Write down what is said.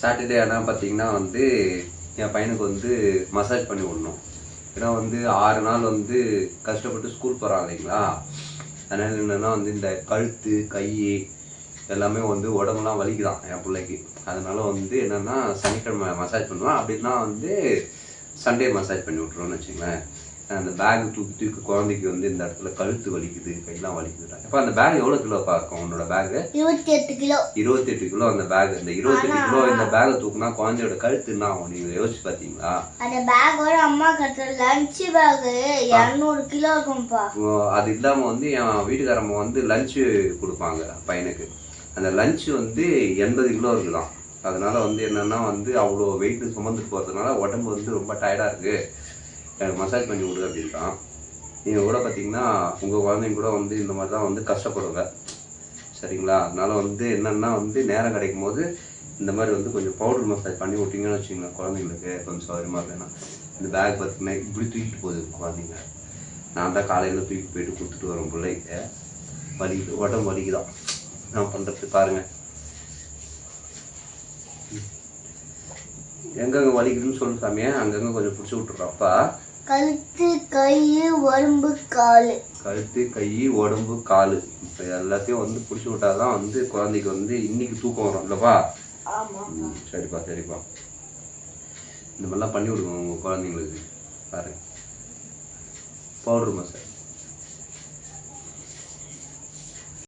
Saturday ஆனால் பார்த்தீங்கன்னா வந்து என் பையனுக்கு வந்து மசாஜ் பண்ணி விடணும். ஏன்னா வந்து 6 நாள் வந்து கஷ்டப்பட்டு ஸ்கூல் போகிறான் இல்லைங்களா. அதனால் என்னென்னா வந்து இந்த கழுத்து கை எல்லாமே வந்து உடம்புலாம் வலிக்குதான் என் பிள்ளைக்கு. அதனால வந்து என்னென்னா சனிக்கிழமை மசாஜ் பண்ணுவேன். அப்படின்னா வந்து சண்டே மசாஜ் பண்ணி விட்ருவோன்னு வச்சுங்களேன். அந்த பேக் தூக்கி குழந்தைக்கு வந்து இந்த இடத்துல கழுத்து வலிக்குது கையெல்லாம் வலிக்குதுடா. இப்போ அந்த பேக் எவ்வளோ கிலோப்பா இருக்கும் உன்னோட பேகு? 28 கிலோ. 28 கிலோ அந்த பேக். இந்த 28 கிலோ இந்த பேகை தூக்குனா குழந்தையோட கழுத்து என்ன ஆகும் நீங்கள் யோசிச்சு பார்த்தீங்களா? அந்த பேக்கோட அம்மா கட்டுற லஞ்ச் பேக் 200 கிலோ இருக்கும்பா. அது இல்லாமல் வந்து என் வீட்டுக்காரம்மா வந்து லஞ்சு கொடுப்பாங்க பையனுக்கு. அந்த லஞ்சு வந்து 80 கிலோ இருக்குதான். அதனால வந்து என்னென்னா வந்து அவ்வளோ வெயிட்டு சுமந்துட்டு போகிறதுனால உடம்பு வந்து ரொம்ப டயர்டாக இருக்குது, எனக்கு மசாஜ் பண்ணி விடு அப்படின்ட்டான். நீங்கள் கூட பார்த்தீங்கன்னா உங்கள் குழந்தைங்க கூட வந்து இந்த மாதிரி தான் வந்து கஷ்டப்படுங்க சரிங்களா. அதனால வந்து என்னென்னா வந்து நேரம் கிடைக்கும் போது இந்த மாதிரி வந்து கொஞ்சம் பவுடர் மசாஜ் பண்ணி விட்டிங்கன்னு வச்சுக்கோங்களேன், குழந்தைங்களுக்கு கொஞ்சம் சௌகரியமாக வேணும். இந்த பேக் பார்த்தீங்கன்னா இப்படி தூக்கிட்டு போகுது குழந்தைங்க. நான் தான் காலையில் தூக்கிட்டு போயிட்டு கொடுத்துட்டு வரேன் பிள்ளைக்கு. வலிக்குது, உடம்பு வலிக்குதான். நான் பண்ணுறது பாருங்கள். எங்கெங்க வலிக்குதுன்னு சொல்லு சாமியே, அங்கங்கே கொஞ்சம் பிடிச்சி விட்டுறப்பா. கழுத்து கை உடம்பு காலு. கழுத்து கை உடம்பு காலு இப்போ எல்லாத்தையும் வந்து பிடிச்சி விட்டாதான் வந்து குழந்தைக்கு வந்து இன்னைக்கு தூக்கம் வரும் இல்லைப்பா. சரிப்பா சரிப்பா. இந்த மாதிரிலாம் பண்ணி விடுங்க உங்கள் குழந்தைங்களுக்கு. பாருங்க பவுடர் மசாஜ்.